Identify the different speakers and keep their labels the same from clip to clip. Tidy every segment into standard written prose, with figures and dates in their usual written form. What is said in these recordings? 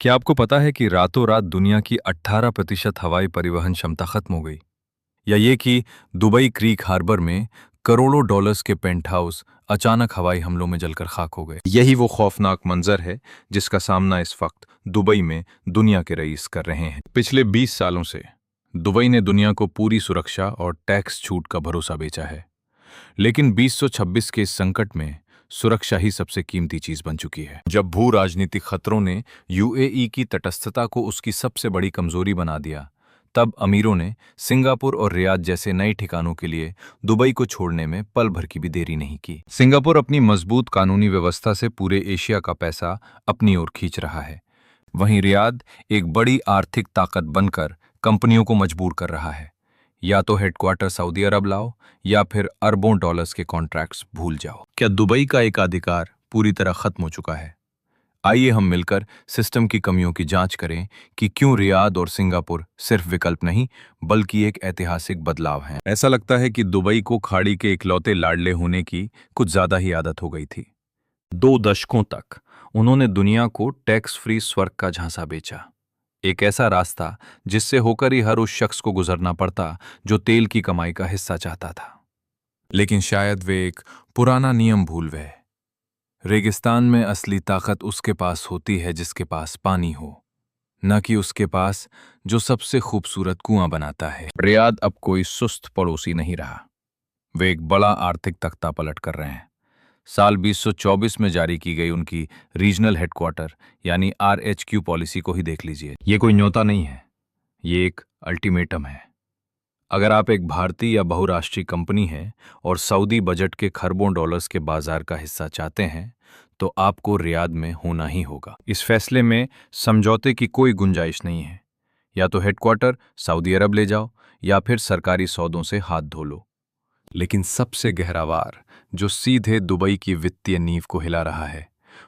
Speaker 1: क्या आपको पता है कि रातों रात दुनिया की 18% हवाई परिवहन क्षमता खत्म हो गई? या ये कि दुबई क्रीक हार्बर में करोड़ों डॉलर्स के पेंट हाउस अचानक हवाई हमलों में जलकर खाक हो गए। यही वो खौफनाक मंजर है जिसका सामना इस वक्त दुबई में दुनिया के रईस कर रहे हैं। पिछले 20 सालों से दुबई ने दुनिया को पूरी सुरक्षा और टैक्स छूट का भरोसा बेचा है, लेकिन 2026 के इस संकट में सुरक्षा ही सबसे कीमती चीज बन चुकी है। जब भू राजनीतिक खतरों ने यूएई की तटस्थता को उसकी सबसे बड़ी कमजोरी बना दिया, तब अमीरों ने सिंगापुर और रियाद जैसे नए ठिकानों के लिए दुबई को छोड़ने में पल भर की भी देरी नहीं की। सिंगापुर अपनी मजबूत कानूनी व्यवस्था से पूरे एशिया का पैसा अपनी ओर खींच रहा है, वहीं रियाद एक बड़ी आर्थिक ताकत बनकर कंपनियों को मजबूर कर रहा है, या तो हेडक्वार्टर सऊदी अरब लाओ या फिर अरबों डॉलर्स के कॉन्ट्रैक्ट्स भूल जाओ। क्या दुबई का एकाधिकार पूरी तरह खत्म हो चुका है? आइए हम मिलकर सिस्टम की कमियों की जांच करें कि क्यों रियाद और सिंगापुर सिर्फ विकल्प नहीं बल्कि एक ऐतिहासिक बदलाव हैं। ऐसा लगता है कि दुबई को खाड़ी के इकलौते लाडले होने की कुछ ज्यादा ही आदत हो गई थी। 2 दशकों तक उन्होंने दुनिया को टैक्स फ्री स्वर्ग का झांसा बेचा, एक ऐसा रास्ता जिससे होकर ही हर उस शख्स को गुजरना पड़ता जो तेल की कमाई का हिस्सा चाहता था। लेकिन शायद वे एक पुराना नियम भूल गए। रेगिस्तान में असली ताकत उसके पास होती है जिसके पास पानी हो, न कि उसके पास जो सबसे खूबसूरत कुआं बनाता है। रियाद अब कोई सुस्त पड़ोसी नहीं रहा, वे एक बड़ा आर्थिक तख्ता पलट कर रहे हैं। साल 2024 में जारी की गई उनकी रीजनल हेडक्वार्टर यानी आरएचक्यू पॉलिसी को ही देख लीजिए। ये कोई न्योता नहीं है, ये एक अल्टीमेटम है। अगर आप एक भारतीय या बहुराष्ट्रीय कंपनी हैं और सऊदी बजट के खरबों डॉलर्स के बाजार का हिस्सा चाहते हैं, तो आपको रियाद में होना ही होगा। इस फैसले में समझौते की कोई गुंजाइश नहीं है। या तो हेडक्वार्टर सऊदी अरब ले जाओ या फिर सरकारी सौदों से हाथ धो लो। लेकिन सबसे गहरा वार जो सीधे दुबई की वित्तीय नींव को हिला रहा है,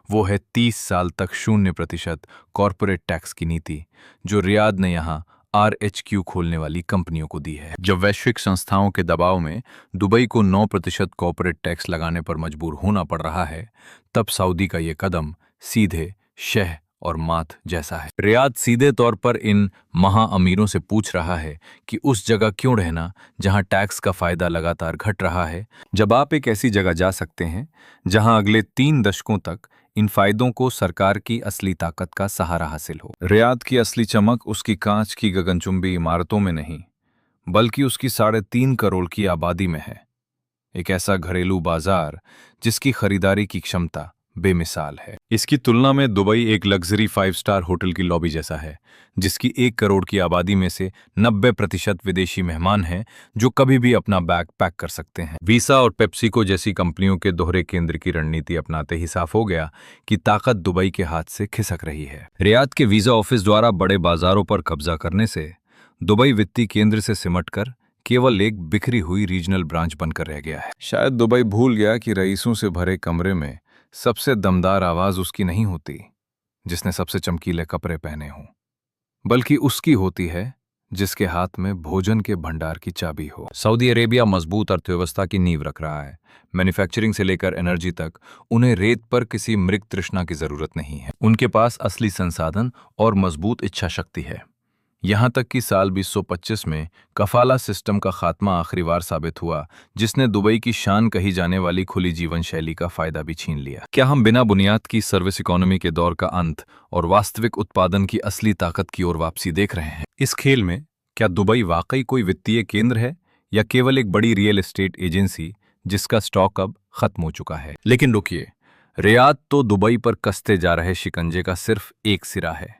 Speaker 1: वो है 30 साल तक 0% कॉरपोरेट टैक्स की नीति जो रियाद ने यहां आरएचक्यू खोलने वाली कंपनियों को दी है। जब वैश्विक संस्थाओं के दबाव में दुबई को 9% कॉरपोरेट टैक्स लगाने पर मजबूर होना पड़ रहा है, तब सऊदी का ये कदम सीधे शह और मात जैसा है। रियाद सीधे तौर पर इन महा अमीरों से पूछ रहा है कि उस जगह क्यों रहना जहां टैक्स का फायदा लगातार घट रहा है, जब आप एक ऐसी जगह जा सकते हैं जहां अगले 3 दशकों तक इन फायदों को सरकार की असली ताकत का सहारा हासिल हो। रियाद की असली चमक उसकी कांच की गगनचुंबी इमारतों में नहीं, बल्कि उसकी 3.5 करोड़ की आबादी में है। एक ऐसा घरेलू बाजार जिसकी खरीदारी की क्षमता बेमिसाल है। इसकी तुलना में दुबई एक लग्जरी 5 स्टार होटल की लॉबी जैसा है, जिसकी 1 करोड़ की आबादी में से 90% विदेशी मेहमान हैं जो कभी भी अपना बैग पैक कर सकते हैं। वीसा और पेप्सिको जैसी कंपनियों के दोहरे केंद्र की रणनीति अपनाते ही साफ हो गया कि ताकत दुबई के हाथ से खिसक रही है। रियाद के वीजा ऑफिस द्वारा बड़े बाजारों पर कब्जा करने से दुबई वित्तीय केंद्र से सिमटकर केवल एक बिखरी हुई रीजनल ब्रांच बनकर रह गया है। शायद दुबई भूल गया कि रईसों से भरे कमरे में सबसे दमदार आवाज उसकी नहीं होती जिसने सबसे चमकीले कपड़े पहने हों, बल्कि उसकी होती है जिसके हाथ में भोजन के भंडार की चाबी हो। सऊदी अरेबिया मजबूत अर्थव्यवस्था की नींव रख रहा है। मैन्युफैक्चरिंग से लेकर एनर्जी तक उन्हें रेत पर किसी मृग तृष्णा की जरूरत नहीं है। उनके पास असली संसाधन और मजबूत इच्छा शक्ति है। यहां तक कि साल 2025 में कफाला सिस्टम का खात्मा आखिरी बार साबित हुआ, जिसने दुबई की शान कही जाने वाली खुली जीवन शैली का फायदा भी छीन लिया। क्या हम बिना बुनियाद की सर्विस इकोनॉमी के दौर का अंत और वास्तविक उत्पादन की असली ताकत की ओर वापसी देख रहे हैं? इस खेल में क्या दुबई वाकई कोई वित्तीय केंद्र है या केवल एक बड़ी रियल एस्टेट एजेंसी जिसका स्टॉक अब खत्म हो चुका है? लेकिन रुकिए, रियाद तो दुबई पर कसते जा रहे शिकंजे का सिर्फ एक सिरा है।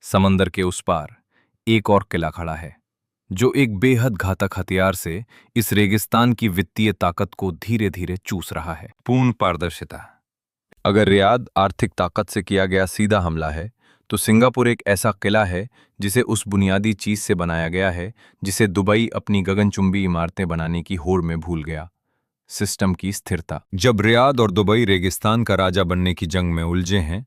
Speaker 1: समंदर के उस पार एक और किला खड़ा है जो एक बेहद घातक हथियार से इस रेगिस्तान की वित्तीय ताकत को धीरे धीरे चूस रहा है। पूर्ण पारदर्शिता। अगर रियाद आर्थिक ताकत से किया गया सीधा हमला है, तो सिंगापुर एक ऐसा किला है जिसे उस बुनियादी चीज से बनाया गया है जिसे दुबई अपनी गगनचुंबी इमारतें बनाने की होड़ में भूल गया, सिस्टम की स्थिरता। जब रियाद और दुबई रेगिस्तान का राजा बनने की जंग में उलझे हैं,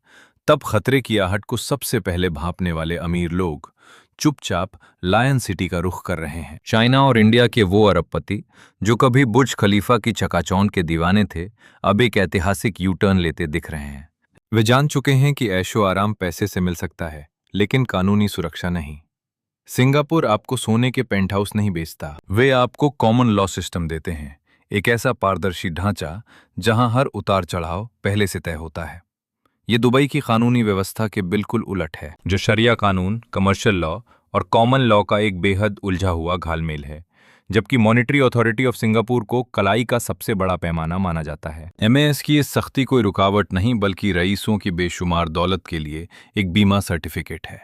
Speaker 1: तब खतरे की आहट को सबसे पहले भांपने वाले अमीर लोग चुपचाप लायन सिटी का रुख कर रहे हैं। चाइना और इंडिया के वो अरबपति जो कभी बुर्ज खलीफा की चकाचौंध के दीवाने थे, अब एक ऐतिहासिक यू टर्न लेते दिख रहे हैं। वे जान चुके हैं कि ऐशो आराम पैसे से मिल सकता है, लेकिन कानूनी सुरक्षा नहीं। सिंगापुर आपको सोने के पेंट हाउस नहीं बेचता, वे आपको कॉमन लॉ सिस्टम देते हैं, एक ऐसा पारदर्शी ढांचा जहां हर उतार चढ़ाव पहले से तय होता है। ये दुबई की कानूनी व्यवस्था के बिल्कुल उलट है, जो शरिया कानून, कमर्शियल लॉ और कॉमन लॉ का एक बेहद उलझा हुआ घालमेल है। जबकि मॉनेटरी अथॉरिटी ऑफ सिंगापुर को कलाई का सबसे बड़ा पैमाना माना जाता है। एमएएस की ये सख्ती कोई रुकावट नहीं, बल्कि रईसों की बेशुमार दौलत के लिए एक बीमा सर्टिफिकेट है।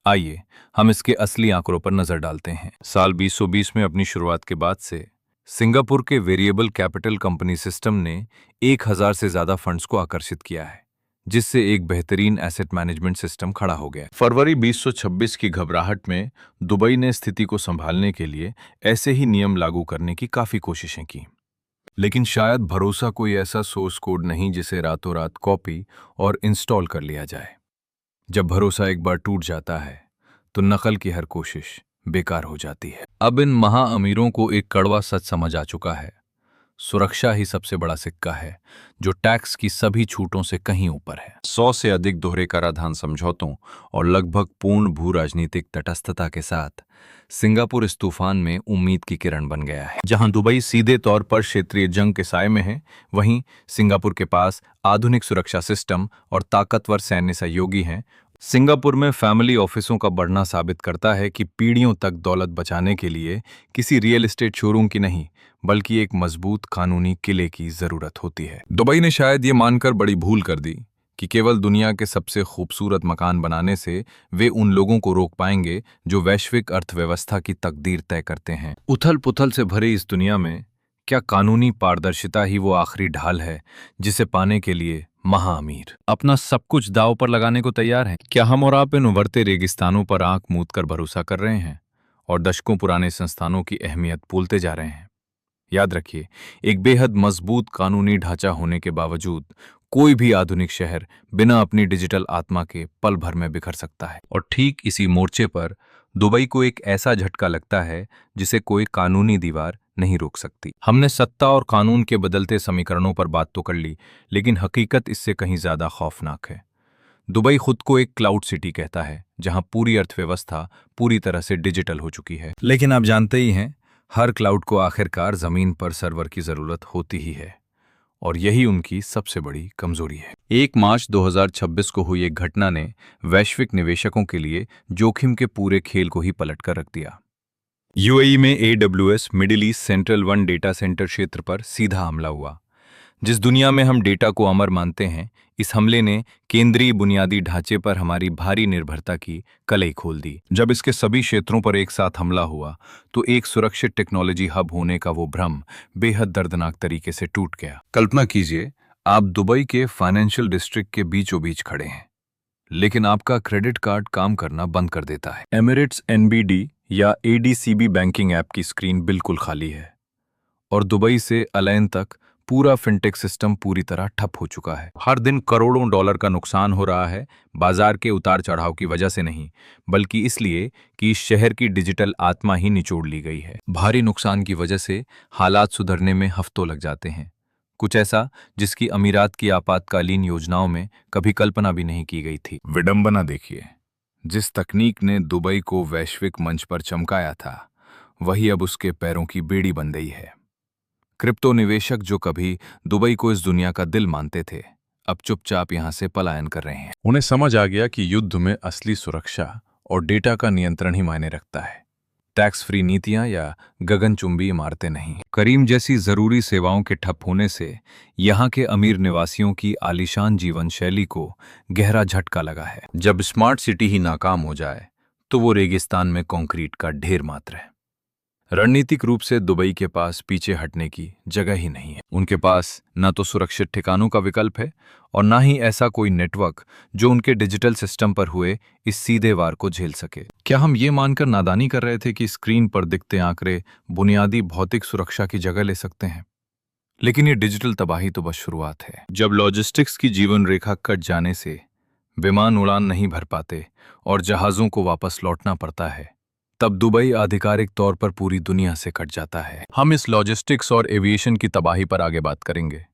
Speaker 1: आइए हम इसके असली आंकड़ों पर नजर डालते हैं। साल 2020 में अपनी शुरुआत के बाद से सिंगापुर के वेरिएबल कैपिटल कंपनी सिस्टम ने 1000 से ज्यादा फंड्स को आकर्षित किया है, जिससे एक बेहतरीन एसेट मैनेजमेंट सिस्टम खड़ा हो गया। फरवरी 2026 की घबराहट में दुबई ने स्थिति को संभालने के लिए ऐसे ही नियम लागू करने की काफी कोशिशें की, लेकिन शायद भरोसा कोई ऐसा सोर्स कोड नहीं जिसे रातों रात कॉपी और इंस्टॉल कर लिया जाए। जब भरोसा एक बार टूट जाता है तो नकल की हर कोशिश बेकार हो जाती है। अब इन महा अमीरों को एक कड़वा सच समझ आ चुका है, सुरक्षा ही सबसे बड़ा सिक्का है, जो टैक्स की सभी छूटों से कहीं ऊपर है। 100 से अधिक दोहरे कराधान समझौतों और लगभग पूर्ण भू राजनीतिक तटस्थता के साथ सिंगापुर इस तूफान में उम्मीद की किरण बन गया है। जहां दुबई सीधे तौर पर क्षेत्रीय जंग के साए में है, वहीं सिंगापुर के पास आधुनिक सुरक्षा सिस्टम और ताकतवर सैन्य सहयोगी हैं। सिंगापुर में फैमिली ऑफिसों का बढ़ना साबित करता है कि पीढ़ियों तक दौलत बचाने के लिए किसी रियल एस्टेट शोरूम की नहीं, बल्कि एक मजबूत कानूनी किले की जरूरत होती है। दुबई ने शायद ये मानकर बड़ी भूल कर दी कि केवल दुनिया के सबसे खूबसूरत मकान बनाने से वे उन लोगों को रोक पाएंगे जो वैश्विक अर्थव्यवस्था की तकदीर तय करते हैं। उथल पुथल से भरी इस दुनिया में क्या कानूनी पारदर्शिता ही वो आखिरी ढाल है जिसे पाने के लिए महाअमीर अपना सब कुछ दांव पर लगाने को तैयार हैं? क्या हम और आप इन उभरते रेगिस्तानों पर आंख मूंद कर भरोसा कर रहे हैं और दशकों पुराने संस्थानों की अहमियत भूलते जा रहे हैं? याद रखिए, एक बेहद मजबूत कानूनी ढांचा होने के बावजूद कोई भी आधुनिक शहर बिना अपनी डिजिटल आत्मा के पल भर में बिखर सकता है। और ठीक इसी मोर्चे पर दुबई को एक ऐसा झटका लगता है जिसे कोई कानूनी दीवार नहीं रोक सकती। हमने सत्ता और कानून के बदलते समीकरणों पर बात तो कर ली, लेकिन हकीकत इससे कहीं ज्यादा खौफनाक है। दुबई खुद को एक क्लाउड सिटी कहता है, जहां पूरी अर्थव्यवस्था पूरी तरह से डिजिटल हो चुकी है। लेकिन आप जानते ही हैं, हर क्लाउड को आखिरकार जमीन पर सर्वर की जरूरत होती ही है, और यही उनकी सबसे बड़ी कमजोरी है। 1 मार्च 2026 को हुई एक घटना ने वैश्विक निवेशकों के लिए जोखिम के पूरे खेल को ही पलट कर रख दिया। यूएई में AWS middle east central one data centre क्षेत्र पर सीधा हमला हुआ। जिस दुनिया में हम डेटा को अमर मानते हैं, इस हमले ने केंद्रीय बुनियादी ढांचे पर हमारी भारी निर्भरता की कलई खोल दी। जब इसके सभी क्षेत्रों पर एक साथ हमला हुआ तो एक सुरक्षित टेक्नोलॉजी हब होने का वो भ्रम बेहद दर्दनाक तरीके से टूट गया। कल्पना कीजिए, आप दुबई के फाइनेंशियल डिस्ट्रिक्ट के बीचों बीच खड़े हैं, लेकिन आपका क्रेडिट कार्ड काम करना बंद कर देता है। एमिरेट्स NBD या ADCB बैंकिंग ऐप की स्क्रीन बिल्कुल खाली है, और दुबई से अलैन तक पूरा फिनटेक सिस्टम पूरी तरह ठप हो चुका है। हर दिन करोड़ों डॉलर का नुकसान हो रहा है, बाजार के उतार चढ़ाव की वजह से नहीं, बल्कि इसलिए कि इस शहर की डिजिटल आत्मा ही निचोड़ ली गई है। भारी नुकसान की वजह से हालात सुधरने में हफ्तों लग जाते हैं, कुछ ऐसा जिसकी अमीरात की आपातकालीन योजनाओं में कभी कल्पना भी नहीं की गई थी। विडंबना देखिए, जिस तकनीक ने दुबई को वैश्विक मंच पर चमकाया था, वही अब उसके पैरों की बेड़ी बन गई है। क्रिप्टो निवेशक जो कभी दुबई को इस दुनिया का दिल मानते थे, अब चुपचाप यहां से पलायन कर रहे हैं। उन्हें समझ आ गया कि युद्ध में असली सुरक्षा और डेटा का नियंत्रण ही मायने रखता है, टैक्स फ्री नीतियां या गगनचुंबी इमारतें नहीं। करीम जैसी जरूरी सेवाओं के ठप होने से यहाँ के अमीर निवासियों की आलीशान जीवन शैली को गहरा झटका लगा है। जब स्मार्ट सिटी ही नाकाम हो जाए तो वो रेगिस्तान में कंक्रीट का ढेर मात्र है। रणनीतिक रूप से दुबई के पास पीछे हटने की जगह ही नहीं है। उनके पास न तो सुरक्षित ठिकानों का विकल्प है और न ही ऐसा कोई नेटवर्क जो उनके डिजिटल सिस्टम पर हुए इस सीधे वार को झेल सके। क्या हम ये मानकर नादानी कर रहे थे कि स्क्रीन पर दिखते आंकड़े बुनियादी भौतिक सुरक्षा की जगह ले सकते हैं? लेकिन ये डिजिटल तबाही तो बस शुरुआत है। जब लॉजिस्टिक्स की जीवन रेखा कट जाने से विमान उड़ान नहीं भर पाते और जहाजों को वापस लौटना पड़ता है, तब दुबई आधिकारिक तौर पर पूरी दुनिया से कट जाता है। हम इस लॉजिस्टिक्स और एविएशन की तबाही पर आगे बात करेंगे।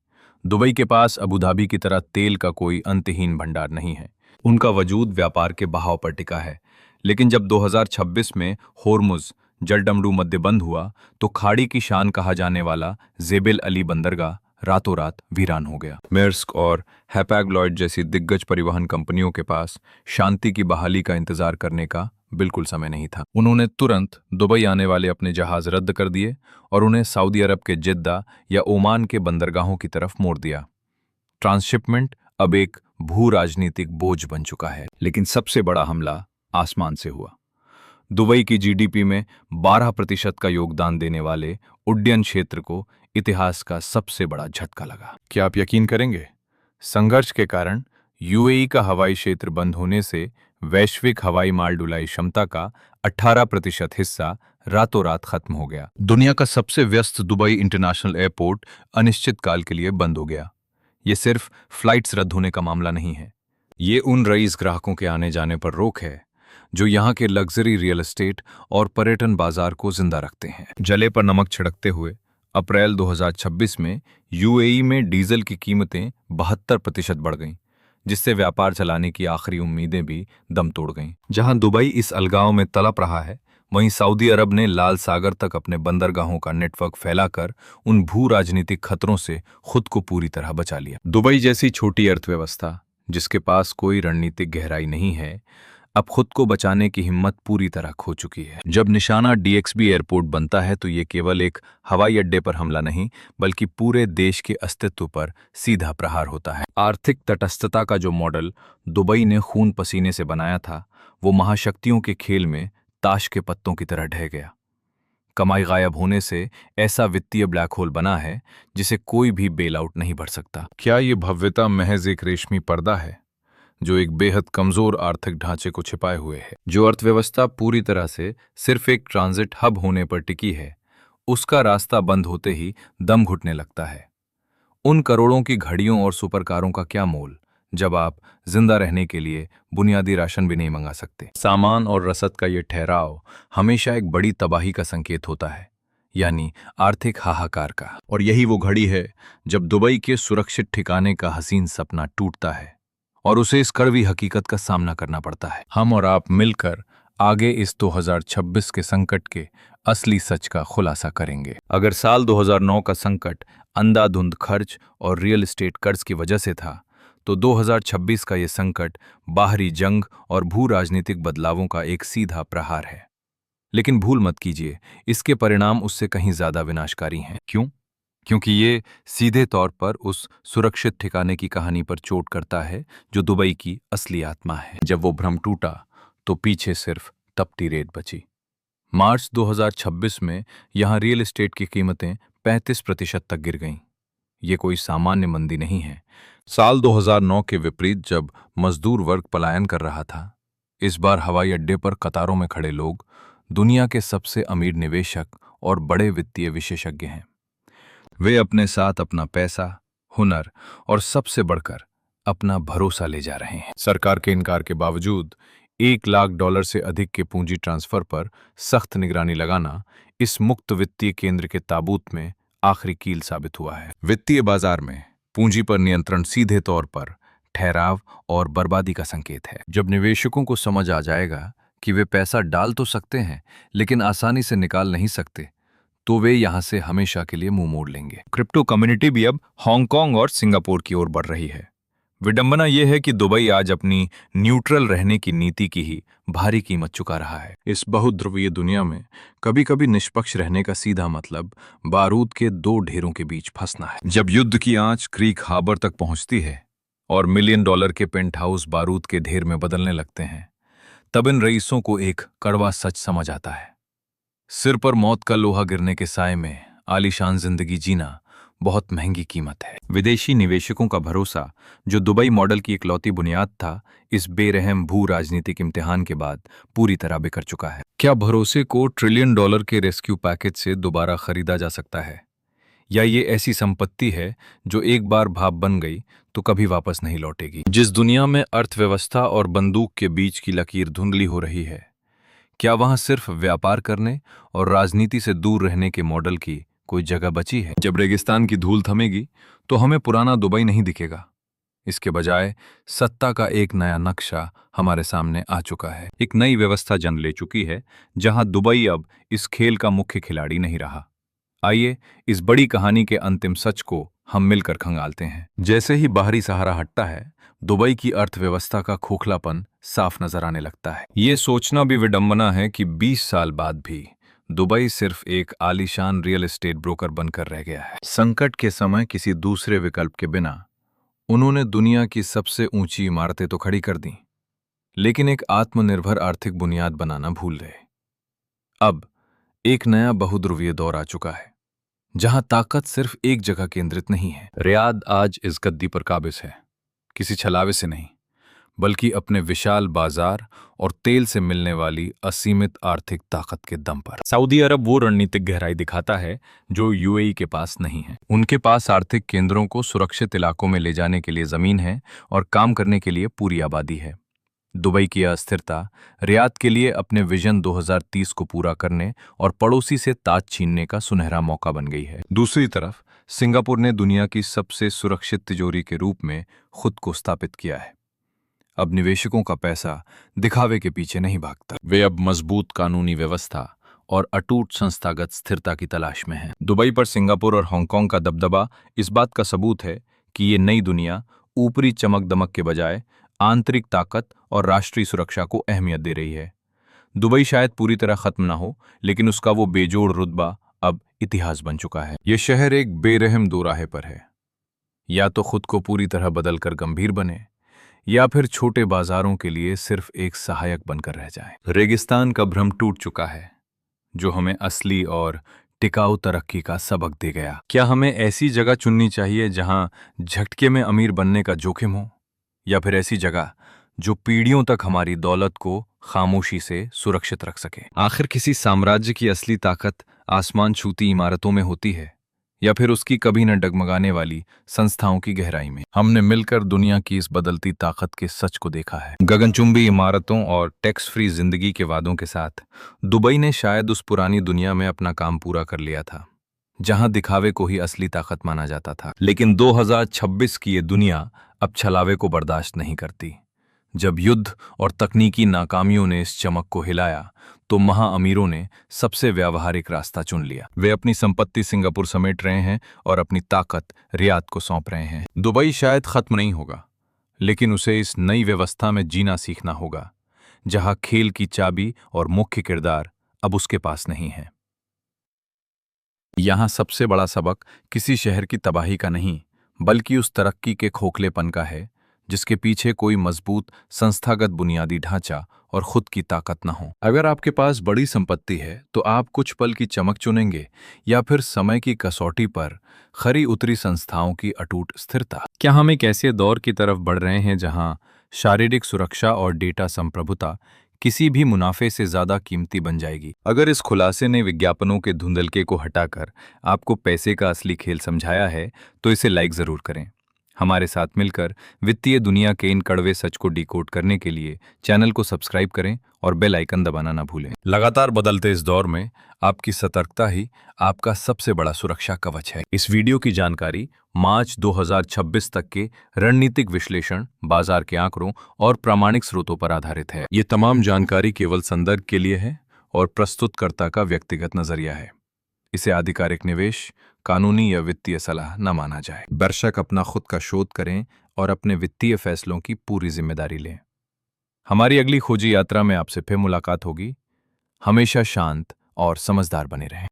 Speaker 1: दुबई के पास अबू धाबी की तरह तेल का कोई अंतहीन भंडार नहीं है। उनका वजूद व्यापार के बहाव पर टिका है। लेकिन जब 2026 में होर्मुज जलडमरू मध्यबंद हुआ तो खाड़ी की शान कहा जाने वाला जेबेल अली बंदरगाह रातों रात वीरान हो गया। मेर्स्क और हैपाग-लॉयड जैसी दिग्गज परिवहन कंपनियों के पास शांति की बहाली का इंतजार करने का बिल्कुल समय नहीं था। उन्होंने तुरंत दुबई आने वाले अपने जहाज रद्द कर दिए और उन्हें सऊदी अरब के जिद्दा या ओमान के बंदरगाहों की तरफ मोड़ दिया। ट्रांसशिपमेंट अब एक भू राजनीतिक बोझ बन चुका है। लेकिन सबसे बड़ा हमला आसमान से हुआ। दुबई की जीडीपी में 12% का योगदान देने वाले उड्डयन क्षेत्र को इतिहास का सबसे बड़ा झटका लगा। क्या आप यकीन करेंगे? संघर्ष के कारण यूएई का हवाई क्षेत्र बंद होने से वैश्विक हवाई माल ढुलाई क्षमता का 18% हिस्सा रातों रात खत्म हो गया। दुनिया का सबसे व्यस्त दुबई इंटरनेशनल एयरपोर्ट अनिश्चितकाल के लिए बंद हो गया। ये सिर्फ फ्लाइट्स रद्द होने का मामला नहीं है, ये उन रईस ग्राहकों के आने जाने पर रोक है जो यहाँ के लग्जरी रियल एस्टेट और पर्यटन बाजार को जिंदा रखते हैं। जले पर नमक छिड़कते हुए अप्रैल 2026 में यूएई में डीजल की कीमतें 72% बढ़ गईं, जिससे व्यापार चलाने की आखिरी उम्मीदें भी दम तोड़ गईं। जहां दुबई इस अलगाव में तड़प रहा है, वहीं सऊदी अरब ने लाल सागर तक अपने बंदरगाहों का नेटवर्क फैलाकर उन भू राजनीतिक खतरों से खुद को पूरी तरह बचा लिया। दुबई जैसी छोटी अर्थव्यवस्था, जिसके पास कोई रणनीतिक गहराई नहीं है, अब खुद को बचाने की हिम्मत पूरी तरह खो चुकी है। जब निशाना डीएक्सबी एयरपोर्ट बनता है तो ये केवल एक हवाई अड्डे पर हमला नहीं, बल्कि पूरे देश के अस्तित्व पर सीधा प्रहार होता है। आर्थिक तटस्थता का जो मॉडल दुबई ने खून पसीने से बनाया था, वो महाशक्तियों के खेल में ताश के पत्तों की तरह ढह गया। कमाई गायब होने से ऐसा वित्तीय ब्लैक होल बना है जिसे कोई भी बेल आउट नहीं भर सकता। क्या ये भव्यता महज एक रेशमी पर्दा है जो एक बेहद कमजोर आर्थिक ढांचे को छिपाए हुए है? जो अर्थव्यवस्था पूरी तरह से सिर्फ एक ट्रांजिट हब होने पर टिकी है, उसका रास्ता बंद होते ही दम घुटने लगता है। उन करोड़ों की घड़ियों और सुपरकारों का क्या मोल जब आप जिंदा रहने के लिए बुनियादी राशन भी नहीं मंगा सकते? सामान और रसद का ये ठहराव हमेशा एक बड़ी तबाही का संकेत होता है, यानी आर्थिक हाहाकार का। और यही वो घड़ी है जब दुबई के सुरक्षित ठिकाने का हसीन सपना टूटता है और उसे इस कड़वी हकीकत का सामना करना पड़ता है। हम और आप मिलकर आगे इस 2026 के संकट के असली सच का खुलासा करेंगे। अगर साल 2009 का संकट अंधाधुंध खर्च और रियल एस्टेट कर्ज की वजह से था, तो 2026 का ये संकट बाहरी जंग और भू राजनीतिक बदलावों का एक सीधा प्रहार है। लेकिन भूल मत कीजिए, इसके परिणाम उससे कहीं ज्यादा विनाशकारी हैं। क्यों? क्योंकि ये सीधे तौर पर उस सुरक्षित ठिकाने की कहानी पर चोट करता है जो दुबई की असली आत्मा है। जब वो भ्रम टूटा तो पीछे सिर्फ तपती रेत बची। मार्च 2026 में यहाँ रियल एस्टेट की कीमतें 35% तक गिर गईं। ये कोई सामान्य मंदी नहीं है। साल 2009 के विपरीत जब मजदूर वर्ग पलायन कर रहा था, इस बार हवाई अड्डे पर कतारों में खड़े लोग दुनिया के सबसे अमीर निवेशक और बड़े वित्तीय विशेषज्ञ हैं। वे अपने साथ अपना पैसा, हुनर और सबसे बढ़कर अपना भरोसा ले जा रहे हैं। सरकार के इनकार के बावजूद $1 लाख से अधिक के पूंजी ट्रांसफर पर सख्त निगरानी लगाना इस मुक्त वित्तीय केंद्र के ताबूत में आखिरी कील साबित हुआ है। वित्तीय बाजार में पूंजी पर नियंत्रण सीधे तौर पर ठहराव और बर्बादी का संकेत है। जब निवेशकों को समझ आ जाएगा कि वे पैसा डाल तो सकते हैं, लेकिन आसानी से निकाल नहीं सकते, तो वे यहां से हमेशा के लिए मुंह मोड़ लेंगे। क्रिप्टो कम्युनिटी भी अब हांगकांग और सिंगापुर की ओर बढ़ रही है। विडंबना यह है कि दुबई आज अपनी न्यूट्रल रहने की नीति की ही भारी कीमत चुका रहा है। इस बहुध्रुवीय दुनिया में कभी कभी निष्पक्ष रहने का सीधा मतलब बारूद के दो ढेरों के बीच फंसना है। जब युद्ध की आंच क्रीक हार्बर तक पहुंचती है और $1 मिलियन के पेंट हाउस बारूद के ढेर में बदलने लगते हैं, तब इन रईसों को एक कड़वा सच समझ आता है। सिर पर मौत का लोहा गिरने के साए में आलीशान जिंदगी जीना बहुत महंगी कीमत है। विदेशी निवेशकों का भरोसा, जो दुबई मॉडल की इकलौती बुनियाद था, इस बेरहम भू राजनीतिक इम्तिहान के बाद पूरी तरह बिखर चुका है। क्या भरोसे को $1 ट्रिलियन के रेस्क्यू पैकेज से दोबारा खरीदा जा सकता है? या ये ऐसी संपत्ति है जो एक बार भाप बन गई तो कभी वापस नहीं लौटेगी? जिस दुनिया में अर्थव्यवस्था और बंदूक के बीच की लकीर धुंधली हो रही है, क्या वहां सिर्फ व्यापार करने और राजनीति से दूर रहने के मॉडल की कोई जगह बची है। जब रेगिस्तान की धूल थमेगी तो हमें पुराना दुबई नहीं दिखेगा। इसके बजाय सत्ता का एक नया नक्शा हमारे सामने आ चुका है। एक नई व्यवस्था जन्म ले चुकी है, जहां दुबई अब इस खेल का मुख्य खिलाड़ी नहीं रहा। आइए इस बड़ी कहानी के अंतिम सच को हम मिलकर खंगालते हैं। जैसे ही बाहरी सहारा हटता है, दुबई की अर्थव्यवस्था का खोखलापन साफ नजर आने लगता है। ये सोचना भी विडंबना है कि 20 साल बाद भी दुबई सिर्फ एक आलीशान रियल एस्टेट ब्रोकर बनकर रह गया है। संकट के समय किसी दूसरे विकल्प के बिना उन्होंने दुनिया की सबसे ऊंची इमारतें तो खड़ी कर दी, लेकिन एक आत्मनिर्भर आर्थिक बुनियाद बनाना भूल गए। अब एक नया बहुध्रुवीय दौर आ चुका है, जहां ताकत सिर्फ एक जगह केंद्रित नहीं है। रियाद आज इस गद्दी पर काबिज है, किसी छलावे से नहीं, बल्कि अपने विशाल बाजार और तेल से मिलने वाली असीमित आर्थिक ताकत के दम पर। सऊदी अरब वो रणनीतिक गहराई दिखाता है जो यूएई के पास नहीं है। उनके पास आर्थिक केंद्रों को सुरक्षित इलाकों में ले जाने के लिए जमीन है और काम करने के लिए पूरी आबादी है। दुबई की अस्थिरता रियाद के लिए अपने विजन 2030 को पूरा करने और पड़ोसी से ताज छीनने का सुनहरा मौका बन गई है। दूसरी तरफ सिंगापुर ने दुनिया की सबसे सुरक्षित तिजोरी के रूप में खुद को स्थापित किया है। अब निवेशकों का पैसा दिखावे के पीछे नहीं भागता। वे अब मजबूत कानूनी व्यवस्था और अटूट संस्थागत स्थिरता की तलाश में हैं। दुबई पर सिंगापुर और हांगकांग का दबदबा इस बात का सबूत है कि ये नई दुनिया ऊपरी चमक दमक के बजाय आंतरिक ताकत और राष्ट्रीय सुरक्षा को अहमियत दे रही है। दुबई शायद पूरी तरह खत्म ना हो, लेकिन उसका वो बेजोड़ रुतबा अब इतिहास बन चुका है। यह शहर एक बेरहम दोराहे पर है। या तो खुद को पूरी तरह बदलकर गंभीर बने, या फिर छोटे बाजारों के लिए सिर्फ एक सहायक बनकर रह जाए। रेगिस्तान का भ्रम टूट चुका है, जो हमें असली और टिकाऊ तरक्की का सबक दे गया। क्या हमें ऐसी जगह चुननी चाहिए जहां झटके में अमीर बनने का जोखिम हो, या फिर ऐसी जगह जो पीढ़ियों तक हमारी दौलत को खामोशी से सुरक्षित रख सके? आखिर किसी साम्राज्य की असली ताकत आसमान छूती इमारतों में होती है, या फिर उसकी कभी न डगमगाने वाली संस्थाओं की गहराई में? हमने मिलकर दुनिया की इस बदलती ताकत के सच को देखा है। गगनचुंबी इमारतों और टैक्स फ्री जिंदगी के वादों के साथ दुबई ने शायद उस पुरानी दुनिया में अपना काम पूरा कर लिया था, जहां दिखावे को ही असली ताकत माना जाता था। लेकिन 2026 की ये दुनिया अब छलावे को बर्दाश्त नहीं करती। जब युद्ध और तकनीकी नाकामियों ने इस चमक को हिलाया, तो महाअमीरों ने सबसे व्यावहारिक रास्ता चुन लिया। वे अपनी संपत्ति सिंगापुर समेट रहे हैं और अपनी ताकत रियाद को सौंप रहे हैं। दुबई शायद खत्म नहीं होगा, लेकिन उसे इस नई व्यवस्था में जीना सीखना होगा, जहां खेल की चाबी और मुख्य किरदार अब उसके पास नहीं है। यहां सबसे बड़ा सबक किसी शहर की तबाही का नहीं, बल्कि उस तरक्की के खोखलेपन का है जिसके पीछे कोई मजबूत संस्थागत बुनियादी ढांचा और खुद की ताकत न हो। अगर आपके पास बड़ी संपत्ति है, तो आप कुछ पल की चमक चुनेंगे, या फिर समय की कसौटी पर खरी उतरी संस्थाओं की अटूट स्थिरता? क्या हम एक ऐसे दौर की तरफ बढ़ रहे हैं जहां शारीरिक सुरक्षा और डेटा संप्रभुता किसी भी मुनाफे से ज्यादा कीमती बन जाएगी? अगर इस खुलासे ने विज्ञापनों के धुंधलके को हटाकर आपको पैसे का असली खेल समझाया है, तो इसे लाइक जरूर करें। हमारे साथ मिलकर वित्तीय दुनिया के इन कड़वे सच को डिकोड करने के लिए चैनल को सब्सक्राइब करें और बेल आइकन दबाना ना भूलें। लगातार बदलते इस दौर में आपकी सतर्कता ही आपका सबसे बड़ा सुरक्षा कवच है। इस वीडियो की जानकारी मार्च 2026 तक के रणनीतिक विश्लेषण, बाजार के आंकड़ों और प्रामाणिक स्रोतों पर आधारित है। ये तमाम जानकारी केवल संदर्भ के लिए है और प्रस्तुतकर्ता का व्यक्तिगत नजरिया है। इसे आधिकारिक निवेश, कानूनी या वित्तीय सलाह न माना जाए। दर्शक अपना खुद का शोध करें और अपने वित्तीय फैसलों की पूरी जिम्मेदारी लें। हमारी अगली खोजी यात्रा में आपसे फिर मुलाकात होगी। हमेशा शांत और समझदार बने रहें।